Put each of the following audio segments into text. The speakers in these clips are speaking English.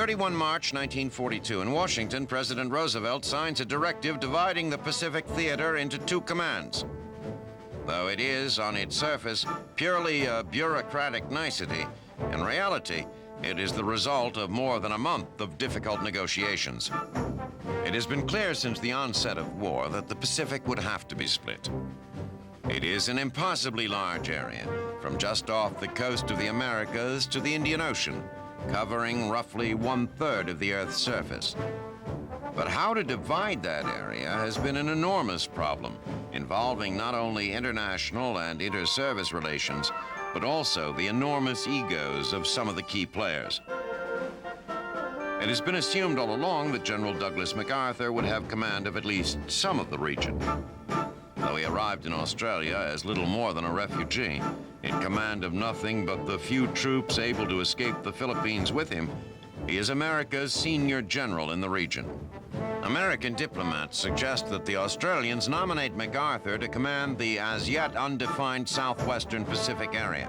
31 March 1942, in Washington, President Roosevelt signs a directive dividing the Pacific theater into two commands. Though it is, on its surface, purely a bureaucratic nicety, in reality, it is the result of more than a month of difficult negotiations. It has been clear since the onset of war that the Pacific would have to be split. It is an impossibly large area, from just off the coast of the Americas to the Indian Ocean, covering roughly 1/3 of the Earth's surface. But how to divide that area has been an enormous problem, involving not only international and inter-service relations, but also the enormous egos of some of the key players. It has been assumed all along that General Douglas MacArthur would have command of at least some of the region. Though he arrived in Australia as little more than a refugee, in command of nothing but the few troops able to escape the Philippines with him, he is America's senior general in the region. American diplomats suggest that the Australians nominate MacArthur to command the as yet undefined southwestern Pacific area,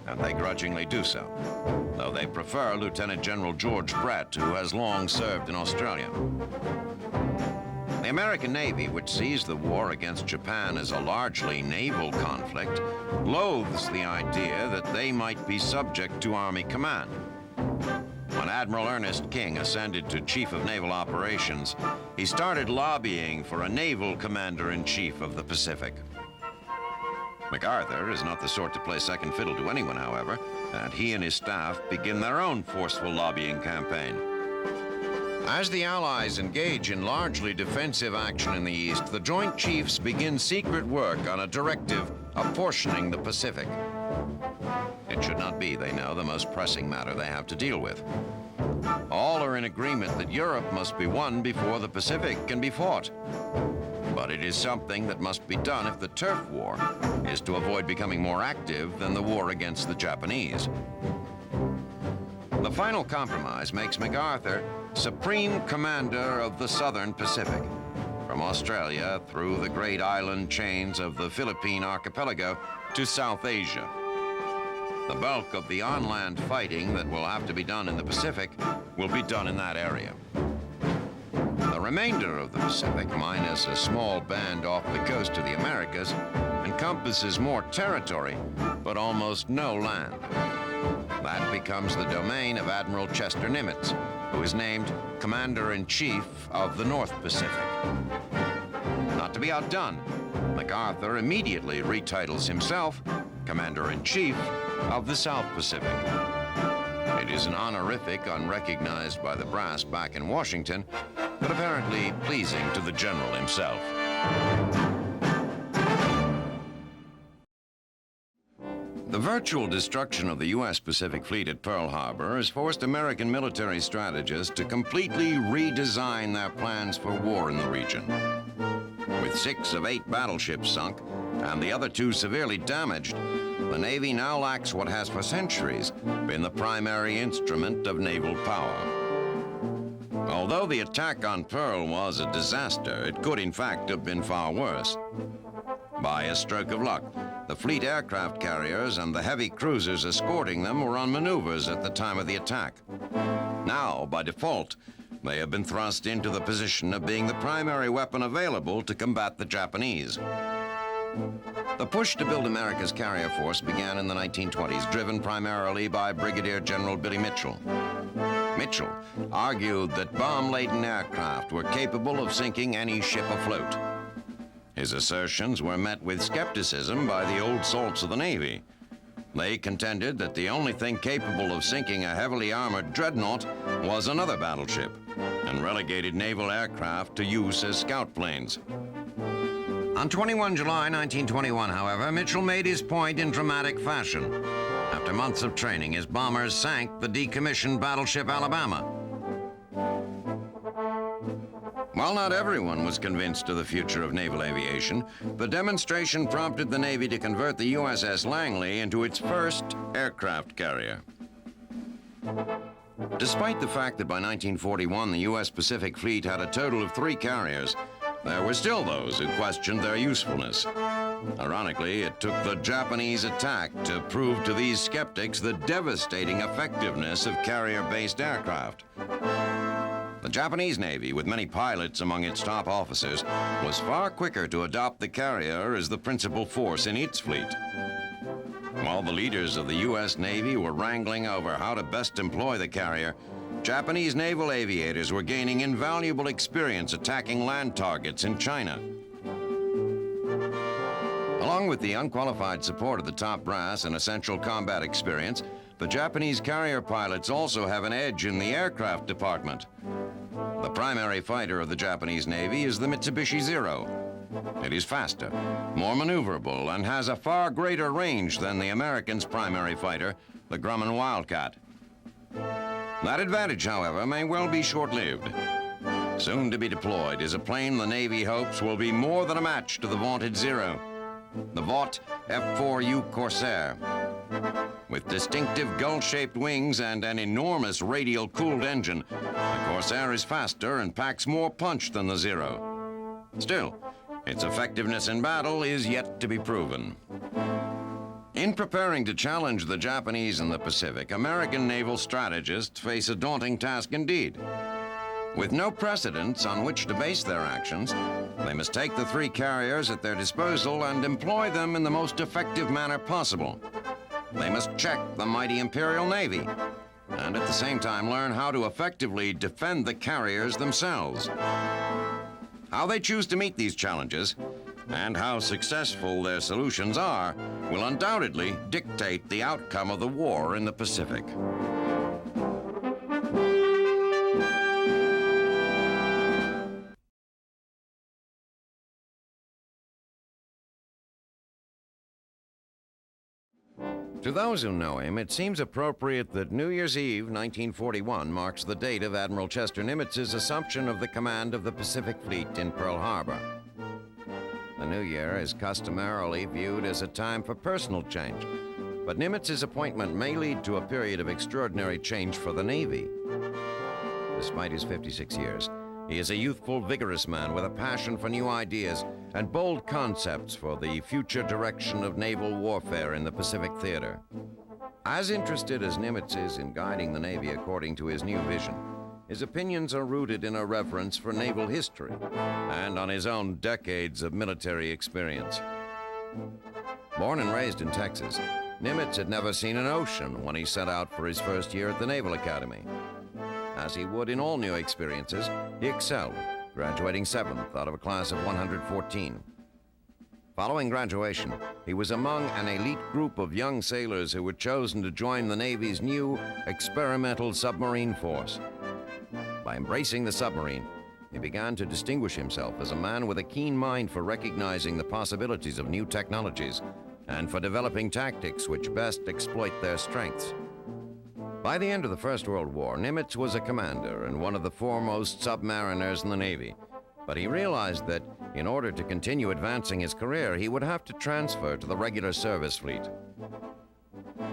and they grudgingly do so, though they prefer Lieutenant General George Brett, who has long served in Australia. The American Navy, which sees the war against Japan as a largely naval conflict, loathes the idea that they might be subject to Army command. When Admiral Ernest King ascended to Chief of Naval Operations, he started lobbying for a naval commander-in-chief of the Pacific. MacArthur is not the sort to play second fiddle to anyone, however, and he and his staff begin their own forceful lobbying campaign. As the Allies engage in largely defensive action in the East, the Joint Chiefs begin secret work on a directive apportioning the Pacific. It should not be, they know, the most pressing matter they have to deal with. All are in agreement that Europe must be won before the Pacific can be fought. But it is something that must be done if the turf war is to avoid becoming more active than the war against the Japanese. The final compromise makes MacArthur Supreme Commander of the Southern Pacific, from Australia through the great island chains of the Philippine archipelago to South Asia. The bulk of the on-land fighting that will have to be done in the Pacific will be done in that area. The remainder of the Pacific, minus a small band off the coast of the Americas, encompasses more territory, but almost no land. That becomes the domain of Admiral Chester Nimitz, who is named Commander-in-Chief of the North Pacific. Not to be outdone, MacArthur immediately retitles himself Commander-in-Chief of the South Pacific. It is an honorific unrecognized by the brass back in Washington, but apparently pleasing to the general himself. The virtual destruction of the U.S. Pacific Fleet at Pearl Harbor has forced American military strategists to completely redesign their plans for war in the region. With 6 of 8 battleships sunk and the other 2 severely damaged, the Navy now lacks what has for centuries been the primary instrument of naval power. Although the attack on Pearl was a disaster, it could in fact have been far worse. By a stroke of luck, the fleet aircraft carriers and the heavy cruisers escorting them were on maneuvers at the time of the attack. Now, by default, they have been thrust into the position of being the primary weapon available to combat the Japanese. The push to build America's carrier force began in the 1920s, driven primarily by Brigadier General Billy Mitchell. Mitchell argued that bomb-laden aircraft were capable of sinking any ship afloat. His assertions were met with skepticism by the old salts of the Navy. They contended that the only thing capable of sinking a heavily armored dreadnought was another battleship, and relegated naval aircraft to use as scout planes. On 21 July 1921, however, Mitchell made his point in dramatic fashion. After months of training, his bombers sank the decommissioned battleship Alabama. While not everyone was convinced of the future of naval aviation, the demonstration prompted the Navy to convert the USS Langley into its first aircraft carrier. Despite the fact that by 1941 the U.S. Pacific Fleet had a total of 3 carriers, there were still those who questioned their usefulness. Ironically, it took the Japanese attack to prove to these skeptics the devastating effectiveness of carrier-based aircraft. The Japanese Navy, with many pilots among its top officers, was far quicker to adopt the carrier as the principal force in its fleet. While the leaders of the U.S. Navy were wrangling over how to best employ the carrier, Japanese naval aviators were gaining invaluable experience attacking land targets in China. Along with the unqualified support of the top brass and essential combat experience, the Japanese carrier pilots also have an edge in the aircraft department. The primary fighter of the Japanese Navy is the Mitsubishi Zero. It is faster, more maneuverable, and has a far greater range than the Americans' primary fighter, the Grumman Wildcat. That advantage, however, may well be short-lived. Soon to be deployed is a plane the Navy hopes will be more than a match to the vaunted Zero, the Vought F-4U Corsair. With distinctive gull-shaped wings and an enormous radial-cooled engine, the Corsair is faster and packs more punch than the Zero. Still, its effectiveness in battle is yet to be proven. In preparing to challenge the Japanese in the Pacific, American naval strategists face a daunting task indeed. With no precedents on which to base their actions, they must take the three carriers at their disposal and employ them in the most effective manner possible. They must check the mighty Imperial Navy, and at the same time learn how to effectively defend the carriers themselves. How they choose to meet these challenges, and how successful their solutions are, will undoubtedly dictate the outcome of the war in the Pacific. To those who know him, it seems appropriate that New Year's Eve, 1941, marks the date of Admiral Chester Nimitz's assumption of the command of the Pacific Fleet in Pearl Harbor. The new year is customarily viewed as a time for personal change, but Nimitz's appointment may lead to a period of extraordinary change for the Navy. Despite his 56 years, he is a youthful, vigorous man with a passion for new ideas and bold concepts for the future direction of naval warfare in the Pacific theater. As interested as Nimitz is in guiding the Navy according to his new vision, his opinions are rooted in a reverence for naval history and on his own decades of military experience. Born and raised in Texas, Nimitz had never seen an ocean when he set out for his first year at the Naval Academy. As he would in all new experiences, he excelled, graduating 7th out of a class of 114. Following graduation, he was among an elite group of young sailors who were chosen to join the Navy's new experimental submarine force. By embracing the submarine, he began to distinguish himself as a man with a keen mind for recognizing the possibilities of new technologies and for developing tactics which best exploit their strengths. By the end of the First World War, Nimitz was a commander and one of the foremost submariners in the Navy, but he realized that in order to continue advancing his career, he would have to transfer to the regular service fleet.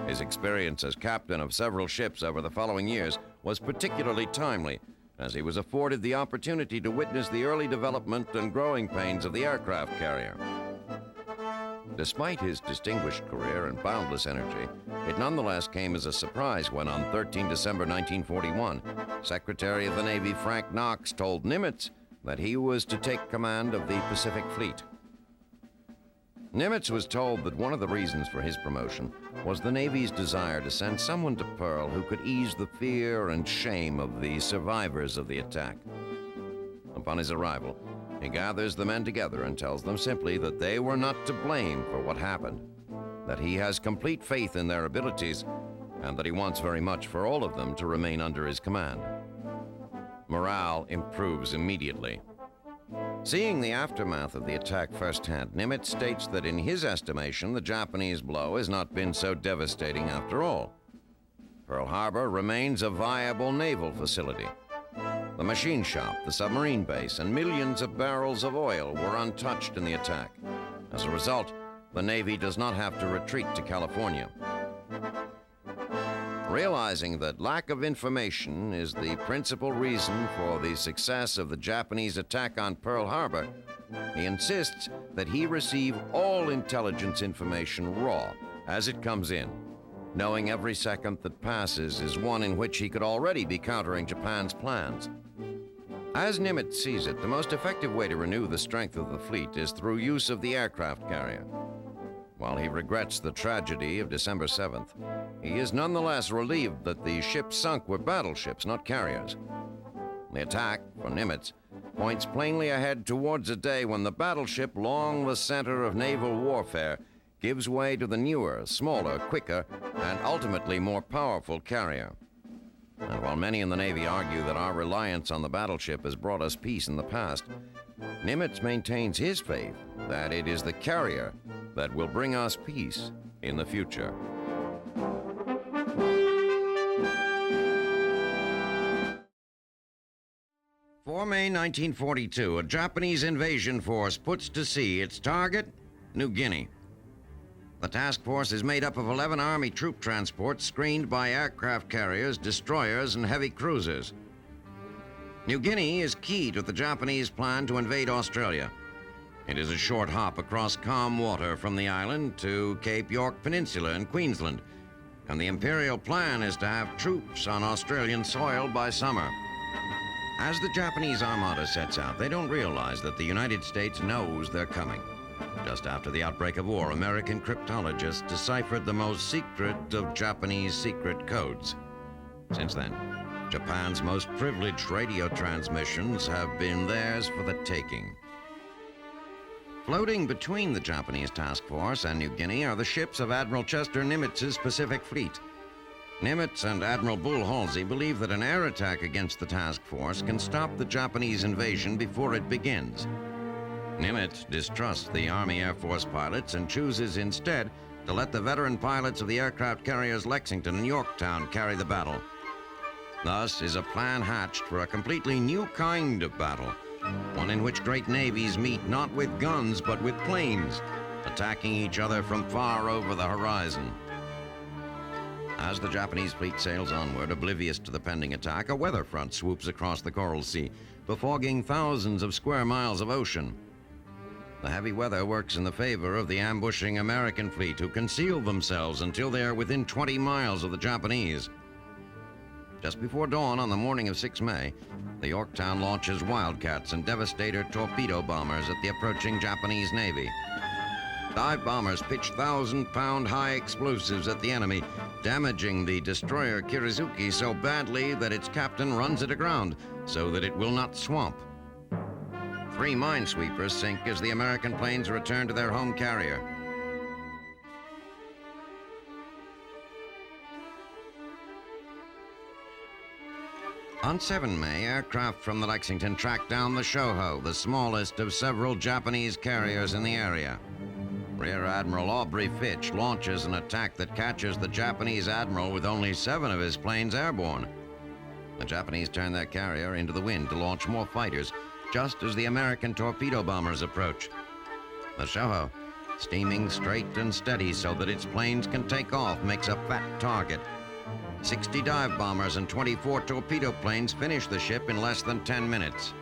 His experience as captain of several ships over the following years was particularly timely, as he was afforded the opportunity to witness the early development and growing pains of the aircraft carrier. Despite his distinguished career and boundless energy, it nonetheless came as a surprise when on 13 December 1941, Secretary of the Navy Frank Knox told Nimitz that he was to take command of the Pacific Fleet. Nimitz was told that one of the reasons for his promotion was the Navy's desire to send someone to Pearl who could ease the fear and shame of the survivors of the attack. Upon his arrival, he gathers the men together and tells them simply that they were not to blame for what happened, that he has complete faith in their abilities, and that he wants very much for all of them to remain under his command. Morale improves immediately. Seeing the aftermath of the attack firsthand, Nimitz states that in his estimation, the Japanese blow has not been so devastating after all. Pearl Harbor remains a viable naval facility. The machine shop, the submarine base, and millions of barrels of oil were untouched in the attack. As a result, the Navy does not have to retreat to California. Realizing that lack of information is the principal reason for the success of the Japanese attack on Pearl Harbor, He insists that he receive all intelligence information raw, as it comes in, knowing every second that passes is one in which he could already be countering Japan's plans. As Nimitz sees it, the most effective way to renew the strength of the fleet is through use of the aircraft carrier. While he regrets the tragedy of December 7th, he is nonetheless relieved that the ships sunk were battleships, not carriers. The attack, for Nimitz, points plainly ahead towards a day when the battleship, long the center of naval warfare, gives way to the newer, smaller, quicker, and ultimately more powerful carrier. And while many in the Navy argue that our reliance on the battleship has brought us peace in the past, Nimitz maintains his faith that it is the carrier that will bring us peace in the future. For May 1942, a Japanese invasion force puts to sea. Its target, New Guinea. The task force is made up of 11 Army troop transports screened by aircraft carriers, destroyers, and heavy cruisers. New Guinea is key to the Japanese plan to invade Australia. It is a short hop across calm water from the island to Cape York Peninsula in Queensland, and the Imperial plan is to have troops on Australian soil by summer. As the Japanese Armada sets out, they don't realize that the United States knows they're coming. Just after the outbreak of war, American cryptologists deciphered the most secret of Japanese secret codes. Since then, Japan's most privileged radio transmissions have been theirs for the taking. Floating between the Japanese task force and New Guinea are the ships of Admiral Chester Nimitz's Pacific Fleet. Nimitz and Admiral Bull Halsey believe that an air attack against the task force can stop the Japanese invasion before it begins. Nimitz distrusts the Army Air Force pilots and chooses instead to let the veteran pilots of the aircraft carriers Lexington and Yorktown carry the battle. Thus is a plan hatched for a completely new kind of battle, one in which great navies meet not with guns but with planes, attacking each other from far over the horizon. As the Japanese fleet sails onward, oblivious to the pending attack, a weather front swoops across the Coral Sea, befogging thousands of square miles of ocean. The heavy weather works in the favor of the ambushing American fleet, who conceal themselves until they are within 20 miles of the Japanese. Just before dawn on the morning of 6 May, the Yorktown launches Wildcats and Devastator torpedo bombers at the approaching Japanese Navy. Dive bombers pitch 1,000-pound high explosives at the enemy, damaging the destroyer Kirizuki so badly that its captain runs it aground so that it will not swamp. 3 minesweepers sink as the American planes return to their home carrier. On 7 May, aircraft from the Lexington tracked down the Shoho, the smallest of several Japanese carriers in the area. Rear Admiral Aubrey Fitch launches an attack that catches the Japanese admiral with only 7 of his planes airborne. The Japanese turn their carrier into the wind to launch more fighters, just as the American torpedo bombers approach. The Shoho, steaming straight and steady so that its planes can take off, makes a fat target. 60 dive bombers and 24 torpedo planes finish the ship in less than 10 minutes.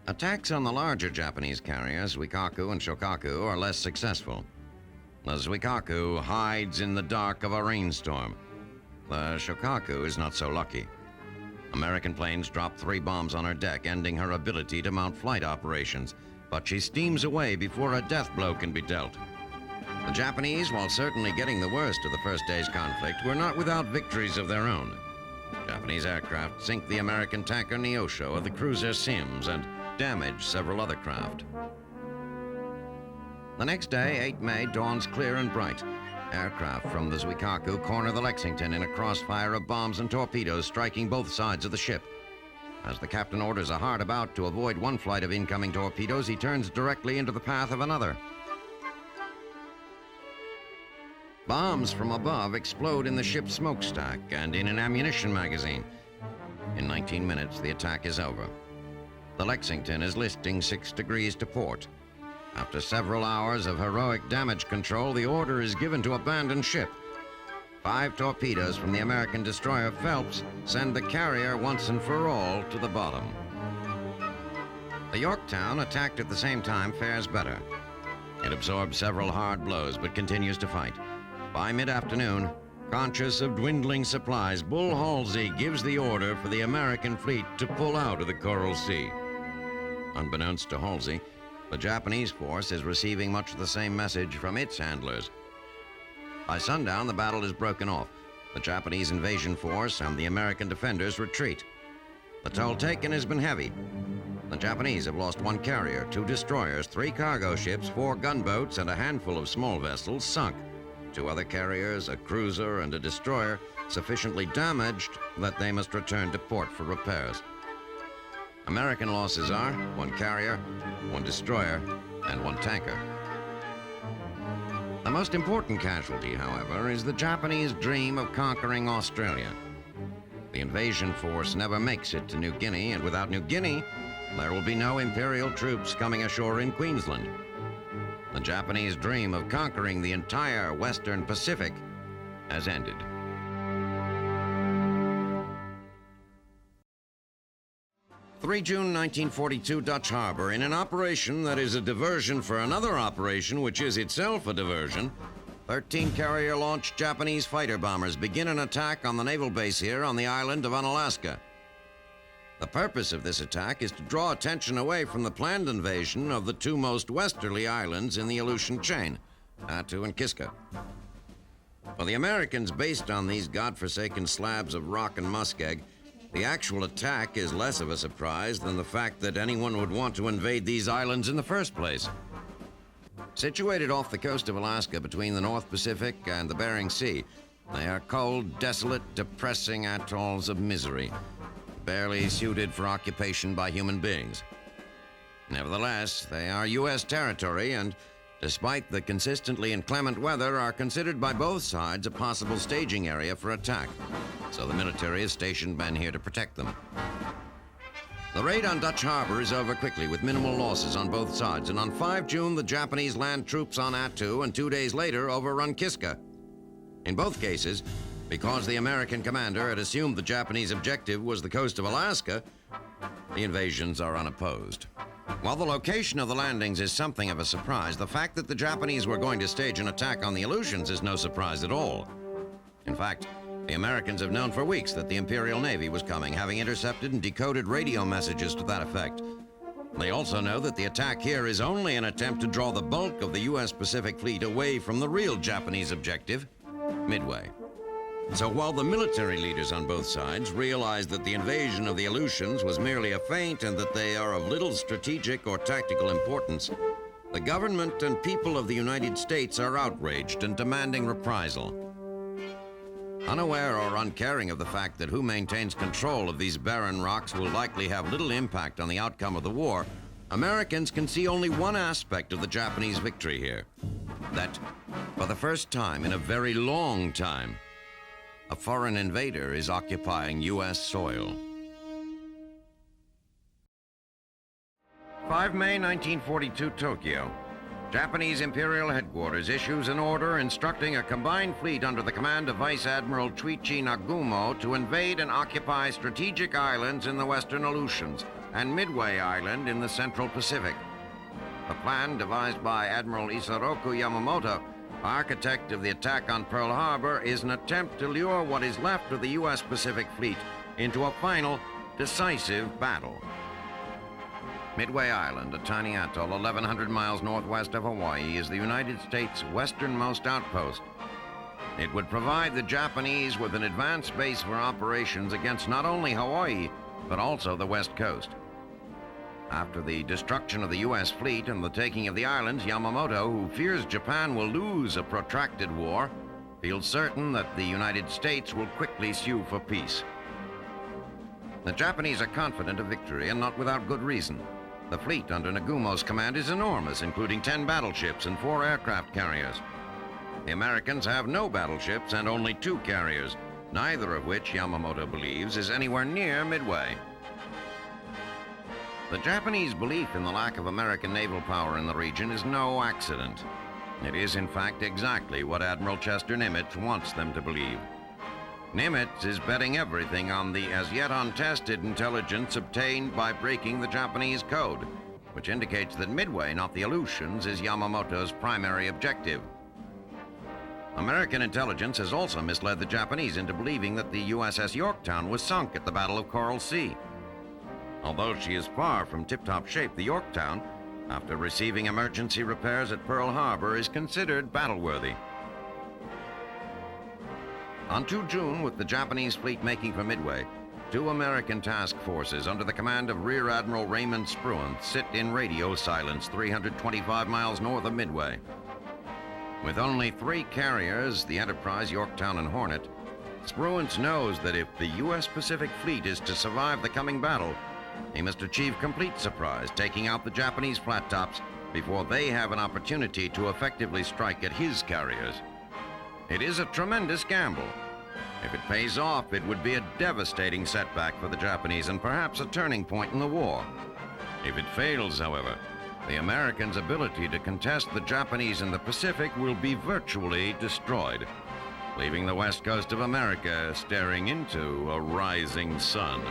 Attacks on the larger Japanese carriers, Zuikaku and Shokaku, are less successful. The Zuikaku hides in the dark of a rainstorm. The Shokaku is not so lucky. American planes drop 3 bombs on her deck, ending her ability to mount flight operations, but she steams away before a death blow can be dealt. The Japanese, while certainly getting the worst of the first day's conflict, were not without victories of their own. Japanese aircraft sink the American tanker Neosho of the cruiser Sims and damage several other craft. The next day, 8 May, dawns clear and bright. Aircraft from the Zuikaku corner the Lexington in a crossfire of bombs and torpedoes, striking both sides of the ship. As the captain orders a hard about to avoid one flight of incoming torpedoes, he turns directly into the path of another. Bombs from above explode in the ship's smokestack and in an ammunition magazine. In 19 minutes, the attack is over. The Lexington is listing 6 degrees to port. After several hours of heroic damage control, the order is given to abandon ship. 5 torpedoes from the American destroyer Phelps send the carrier once and for all to the bottom. The Yorktown, attacked at the same time, fares better. It absorbs several hard blows, but continues to fight. By mid-afternoon, conscious of dwindling supplies, Bull Halsey gives the order for the American fleet to pull out of the Coral Sea. Unbeknownst to Halsey, the Japanese force is receiving much the same message from its handlers. By sundown, the battle is broken off. The Japanese invasion force and the American defenders retreat. The toll taken has been heavy. The Japanese have lost 1 carrier, 2 destroyers, 3 cargo ships, 4 gunboats, and a handful of small vessels sunk. 2 other carriers, a cruiser, and a destroyer sufficiently damaged that they must return to port for repairs. American losses are 1 carrier, 1 destroyer, and 1 tanker. The most important casualty, however, is the Japanese dream of conquering Australia. The invasion force never makes it to New Guinea, and without New Guinea, there will be no Imperial troops coming ashore in Queensland. The Japanese dream of conquering the entire Western Pacific has ended. June 1942, Dutch Harbor. In an operation that is a diversion for another operation, which is itself a diversion, 13 carrier-launched Japanese fighter bombers begin an attack on the naval base here on the island of Unalaska. The purpose of this attack is to draw attention away from the planned invasion of the 2 most westerly islands in the Aleutian chain, Attu and Kiska. For the Americans, based on these godforsaken slabs of rock and muskeg, the actual attack is less of a surprise than the fact that anyone would want to invade these islands in the first place. Situated off the coast of Alaska between the North Pacific and the Bering Sea, they are cold, desolate, depressing atolls of misery, barely suited for occupation by human beings. Nevertheless, they are U.S. territory and, despite the consistently inclement weather, are considered by both sides a possible staging area for attack, so the military has stationed men here to protect them. The raid on Dutch Harbor is over quickly with minimal losses on both sides, and on 5 June, the Japanese land troops on Attu and 2 days later overrun Kiska. In both cases, because the American commander had assumed the Japanese objective was the coast of Alaska, the invasions are unopposed. While the location of the landings is something of a surprise, the fact that the Japanese were going to stage an attack on the Aleutians is no surprise at all. In fact, the Americans have known for weeks that the Imperial Navy was coming, having intercepted and decoded radio messages to that effect. They also know that the attack here is only an attempt to draw the bulk of the U.S. Pacific Fleet away from the real Japanese objective, Midway. So while the military leaders on both sides realize that the invasion of the Aleutians was merely a feint and that they are of little strategic or tactical importance, the government and people of the United States are outraged and demanding reprisal. Unaware or uncaring of the fact that who maintains control of these barren rocks will likely have little impact on the outcome of the war, Americans can see only one aspect of the Japanese victory here. That, for the first time in a very long time, a foreign invader is occupying U.S. soil. 5 May 1942, Tokyo. Japanese Imperial Headquarters issues an order instructing a combined fleet under the command of Vice Admiral Chuichi Nagumo to invade and occupy strategic islands in the western Aleutians and Midway Island in the central Pacific. The plan, devised by Admiral Isoroku Yamamoto, architect of the attack on Pearl Harbor, is an attempt to lure what is left of the U.S. Pacific Fleet into a final, decisive battle. Midway Island, a tiny atoll 1,100 miles northwest of Hawaii, is the United States' westernmost outpost. It would provide the Japanese with an advanced base for operations against not only Hawaii, but also the West Coast. After the destruction of the U.S. fleet and the taking of the islands, Yamamoto, who fears Japan will lose a protracted war, feels certain that the United States will quickly sue for peace. The Japanese are confident of victory, and not without good reason. The fleet under Nagumo's command is enormous, including 10 battleships and 4 aircraft carriers. The Americans have no battleships and only 2 carriers, neither of which Yamamoto believes is anywhere near Midway. The Japanese belief in the lack of American naval power in the region is no accident. It is, in fact, exactly what Admiral Chester Nimitz wants them to believe. Nimitz is betting everything on the as-yet untested intelligence obtained by breaking the Japanese code, which indicates that Midway, not the Aleutians, is Yamamoto's primary objective. American intelligence has also misled the Japanese into believing that the USS Yorktown was sunk at the Battle of Coral Sea. Although she is far from tip-top shape, the Yorktown, after receiving emergency repairs at Pearl Harbor, is considered battle-worthy. On 2 June, with the Japanese fleet making for Midway, 2 American task forces under the command of Rear Admiral Raymond Spruance sit in radio silence 325 miles north of Midway. With only 3 carriers, the Enterprise, Yorktown, and Hornet, Spruance knows that if the U.S. Pacific Fleet is to survive the coming battle, he must achieve complete surprise, taking out the Japanese flat tops before they have an opportunity to effectively strike at his carriers. It is a tremendous gamble. If it pays off, it would be a devastating setback for the Japanese and perhaps a turning point in the war. If it fails, however, the Americans' ability to contest the Japanese in the Pacific will be virtually destroyed, leaving the west coast of America staring into a rising sun.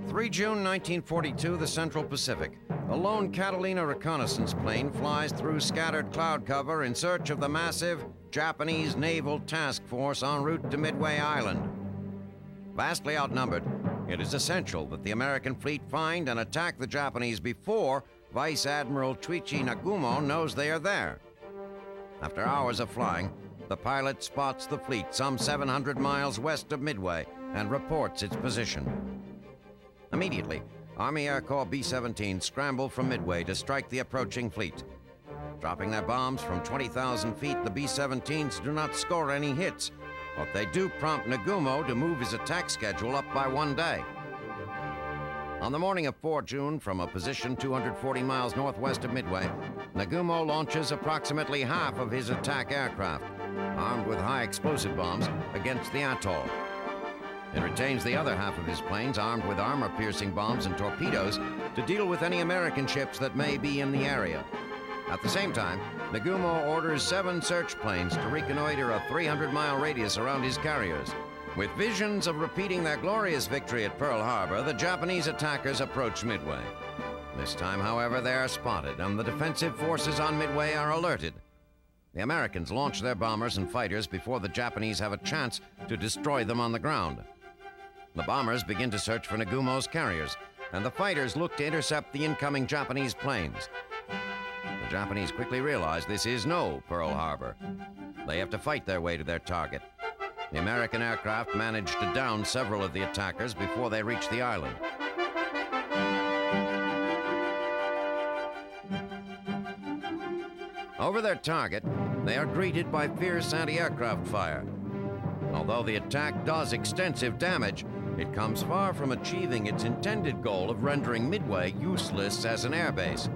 3 June 1942, the Central Pacific. A lone Catalina reconnaissance plane flies through scattered cloud cover in search of the massive Japanese naval task force en route to Midway Island. Vastly outnumbered, it is essential that the American fleet find and attack the Japanese before Vice Admiral Chuichi Nagumo knows they are there. After hours of flying, the pilot spots the fleet some 700 miles west of Midway and reports its position. Immediately, Army Air Corps B-17 scramble from Midway to strike the approaching fleet. Dropping their bombs from 20,000 feet, the B-17s do not score any hits, but they do prompt Nagumo to move his attack schedule up by 1 day. On the morning of 4 June, from a position 240 miles northwest of Midway, Nagumo launches approximately half of his attack aircraft, armed with high explosive bombs, against the atoll. It retains the other half of his planes armed with armor-piercing bombs and torpedoes to deal with any American ships that may be in the area. At the same time, Nagumo orders 7 search planes to reconnoiter a 300-mile radius around his carriers. With visions of repeating their glorious victory at Pearl Harbor, the Japanese attackers approach Midway. This time, however, they are spotted, and the defensive forces on Midway are alerted. The Americans launch their bombers and fighters before the Japanese have a chance to destroy them on the ground. The bombers begin to search for Nagumo's carriers, and the fighters look to intercept the incoming Japanese planes. The Japanese quickly realize this is no Pearl Harbor. They have to fight their way to their target. The American aircraft manage to down several of the attackers before they reach the island. Over their target, they are greeted by fierce anti-aircraft fire. Although the attack does extensive damage, it comes far from achieving its intended goal of rendering Midway useless as an airbase.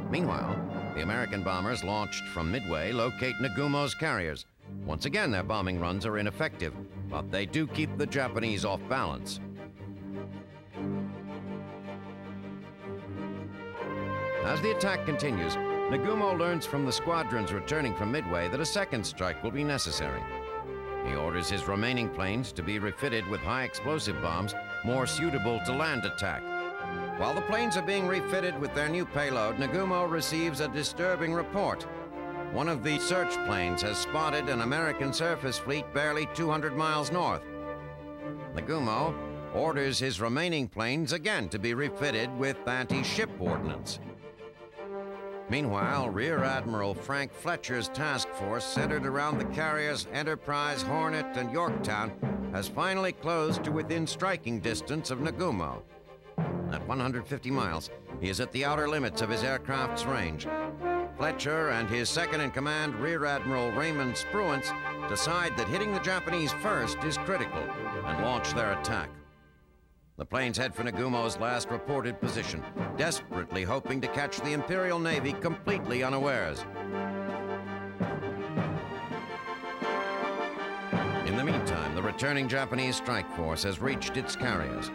Meanwhile, the American bombers launched from Midway locate Nagumo's carriers. Once again, their bombing runs are ineffective, but they do keep the Japanese off balance. As the attack continues, Nagumo learns from the squadrons returning from Midway that a second strike will be necessary. He orders his remaining planes to be refitted with high explosive bombs more suitable to land attack. While the planes are being refitted with their new payload, Nagumo receives a disturbing report. One of the search planes has spotted an American surface fleet barely 200 miles north. Nagumo orders his remaining planes again to be refitted with anti-ship ordnance. Meanwhile, Rear Admiral Frank Fletcher's task force, centered around the carriers Enterprise, Hornet, and Yorktown, has finally closed to within striking distance of Nagumo. At 150 miles, he is at the outer limits of his aircraft's range. Fletcher and his second-in-command, Rear Admiral Raymond Spruance, decide that hitting the Japanese first is critical and launch their attack. The planes head for Nagumo's last reported position, desperately hoping to catch the Imperial Navy completely unawares. In the meantime, the returning Japanese strike force has reached its carriers.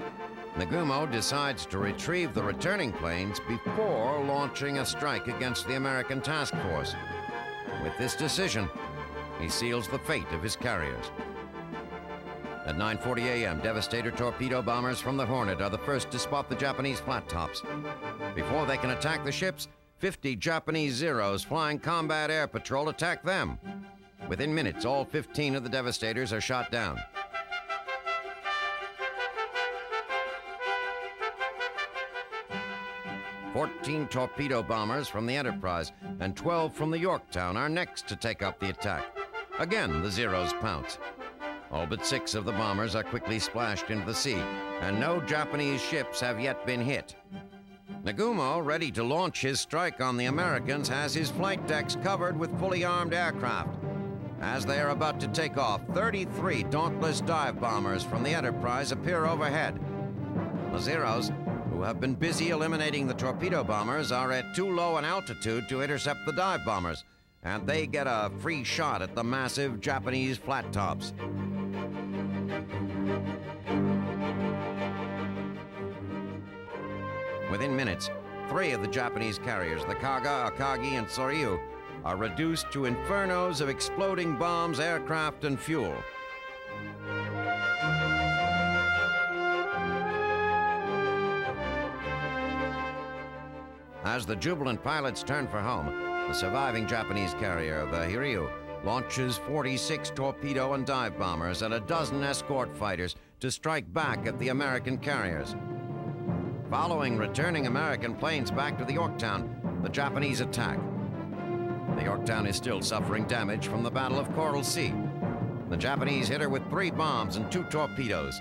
Nagumo decides to retrieve the returning planes before launching a strike against the American task force. With this decision, he seals the fate of his carriers. At 9:40 a.m., Devastator torpedo bombers from the Hornet are the first to spot the Japanese flat tops. Before they can attack the ships, 50 Japanese Zeros flying combat air patrol attack them. Within minutes, all 15 of the Devastators are shot down. "14 torpedo bombers from the Enterprise and 12 from the Yorktown are next to take up the attack. Again, the Zeros pounce. All but 6 of the bombers are quickly splashed into the sea, and no Japanese ships have yet been hit. Nagumo, ready to launch his strike on the Americans, has his flight decks covered with fully armed aircraft. As they are about to take off, 33 Dauntless dive bombers from the Enterprise appear overhead. The Zeros, who have been busy eliminating the torpedo bombers, are at too low an altitude to intercept the dive bombers, and they get a free shot at the massive Japanese flat tops. Within minutes, 3 of the Japanese carriers, the Kaga, Akagi, and Soryu, are reduced to infernos of exploding bombs, aircraft, and fuel. As the jubilant pilots turn for home, the surviving Japanese carrier, the Hiryu, launches 46 torpedo and dive bombers and a dozen escort fighters to strike back at the American carriers. Following returning American planes back to the Yorktown, the Japanese attack. The Yorktown is still suffering damage from the Battle of Coral Sea. The Japanese hit her with 3 bombs and 2 torpedoes.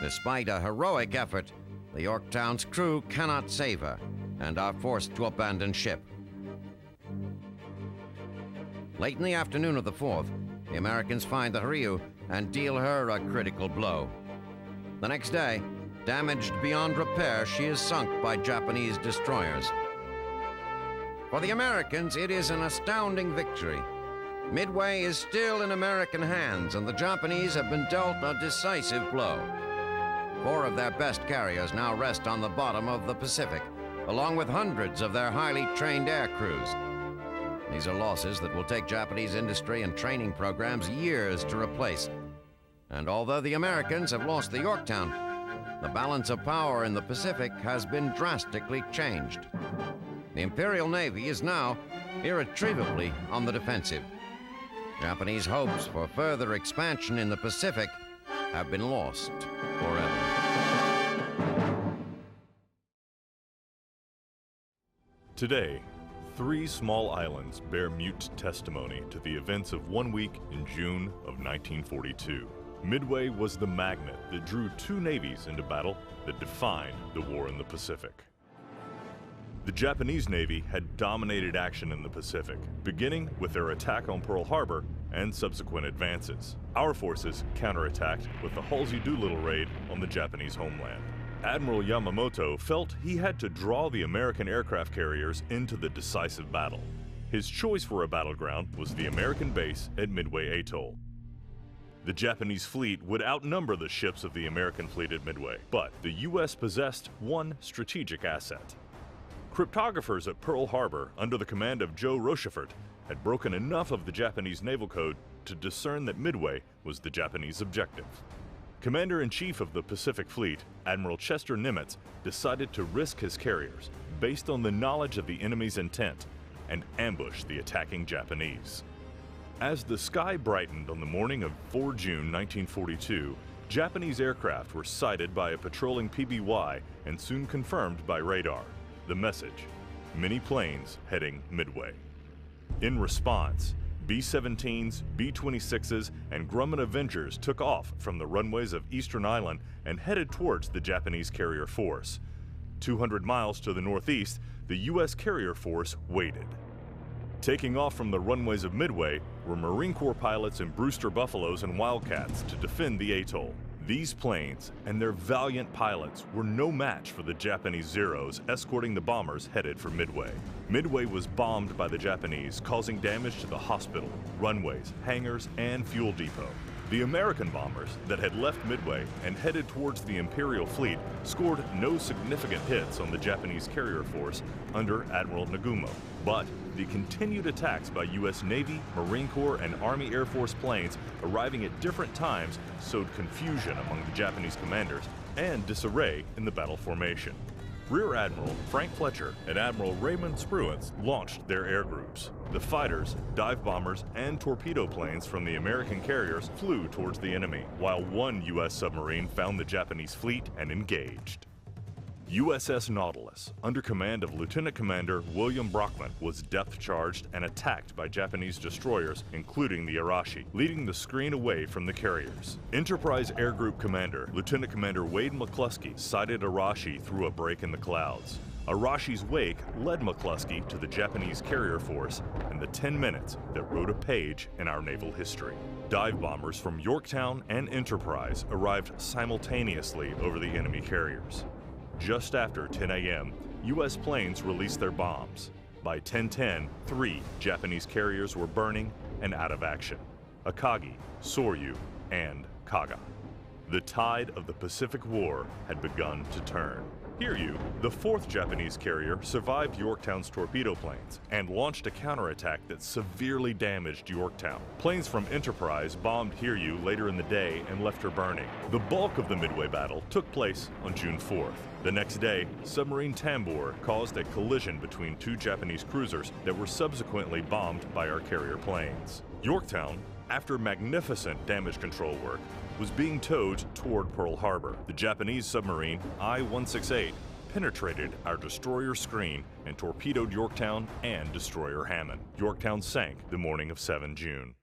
Despite a heroic effort, the Yorktown's crew cannot save her and are forced to abandon ship. Late in the afternoon of the 4th, the Americans find the Hiryu and deal her a critical blow. The next day, damaged beyond repair, she is sunk by Japanese destroyers. For the Americans, it is an astounding victory. Midway is still in American hands, and the Japanese have been dealt a decisive blow. 4 of their best carriers now rest on the bottom of the Pacific, along with hundreds of their highly trained air crews. These are losses that will take Japanese industry and training programs years to replace. And although the Americans have lost the Yorktown, the balance of power in the Pacific has been drastically changed. The Imperial Navy is now irretrievably on the defensive. Japanese hopes for further expansion in the Pacific have been lost forever. Today, 3 small islands bear mute testimony to the events of one week in June of 1942. Midway was the magnet that drew 2 navies into battle that defined the war in the Pacific. The Japanese Navy had dominated action in the Pacific, beginning with their attack on Pearl Harbor and subsequent advances. Our forces counterattacked with the Halsey Doolittle raid on the Japanese homeland. Admiral Yamamoto felt he had to draw the American aircraft carriers into the decisive battle. His choice for a battleground was the American base at Midway Atoll. The Japanese fleet would outnumber the ships of the American fleet at Midway, but the U.S. possessed one strategic asset. Cryptographers at Pearl Harbor, under the command of Joe Rochefort, had broken enough of the Japanese naval code to discern that Midway was the Japanese objective. Commander-in-Chief of the Pacific Fleet, Admiral Chester Nimitz, decided to risk his carriers based on the knowledge of the enemy's intent and ambush the attacking Japanese. As the sky brightened on the morning of 4 June 1942, Japanese aircraft were sighted by a patrolling PBY and soon confirmed by radar. The message: many planes heading Midway. In response, B-17s, B-26s, and Grumman Avengers took off from the runways of Eastern Island and headed towards the Japanese carrier force. 200 miles to the northeast, the U.S. carrier force waited. Taking off from the runways of Midway were Marine Corps pilots in Brewster Buffaloes and Wildcats to defend the atoll. These planes and their valiant pilots were no match for the Japanese Zeros escorting the bombers headed for Midway. Midway was bombed by the Japanese, causing damage to the hospital, runways, hangars, and fuel depot. The American bombers that had left Midway and headed towards the Imperial fleet scored no significant hits on the Japanese carrier force under Admiral Nagumo. But the continued attacks by U.S. Navy, Marine Corps, and Army Air Force planes arriving at different times sowed confusion among the Japanese commanders and disarray in the battle formation. Rear Admiral Frank Fletcher and Admiral Raymond Spruance launched their air groups. The fighters, dive bombers, and torpedo planes from the American carriers flew towards the enemy, while one U.S. submarine found the Japanese fleet and engaged. USS Nautilus, under command of Lieutenant Commander William Brockman, was depth-charged and attacked by Japanese destroyers, including the Arashi, leading the screen away from the carriers. Enterprise Air Group Commander Lieutenant Commander Wade McCluskey sighted Arashi through a break in the clouds. Arashi's wake led McCluskey to the Japanese carrier force and the 10 minutes that wrote a page in our naval history. Dive bombers from Yorktown and Enterprise arrived simultaneously over the enemy carriers. Just after 10 a.m., U.S. planes released their bombs. By 10:10, 3 Japanese carriers were burning and out of action: Akagi, Soryu, and Kaga. The tide of the Pacific War had begun to turn. Hiryu, the 4th Japanese carrier, survived Yorktown's torpedo planes and launched a counterattack that severely damaged Yorktown. Planes from Enterprise bombed Hiryu later in the day and left her burning. The bulk of the Midway battle took place on June 4th. The next day, submarine Tambor caused a collision between 2 Japanese cruisers that were subsequently bombed by our carrier planes. Yorktown, after magnificent damage control work, was being towed toward Pearl Harbor. The Japanese submarine I-168 penetrated our destroyer screen and torpedoed Yorktown and destroyer Hammond. Yorktown sank the morning of 7 June.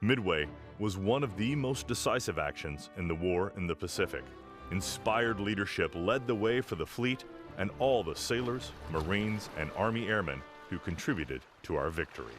Midway was one of the most decisive actions in the war in the Pacific. Inspired leadership led the way for the fleet and all the sailors, Marines, and Army airmen who contributed to our victory.